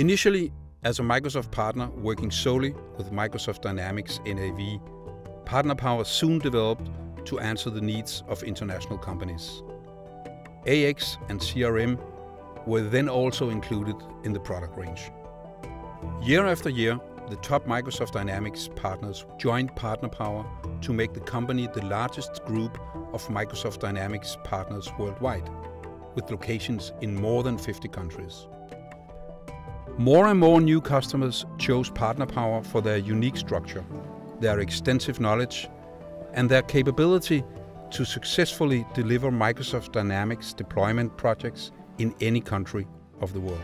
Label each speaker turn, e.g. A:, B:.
A: Initially, as a Microsoft partner working solely with Microsoft Dynamics NAV, Partner Power soon developed to answer the needs of international companies. AX and CRM were then also included in the product range. Year after year, the top Microsoft Dynamics partners joined Partner Power to make the company the largest group of Microsoft Dynamics partners worldwide, with locations in more than 50 countries. More and more new customers chose Partner Power for their unique structure, their extensive knowledge, and their capability to successfully deliver Microsoft Dynamics deployment projects in any country of the world.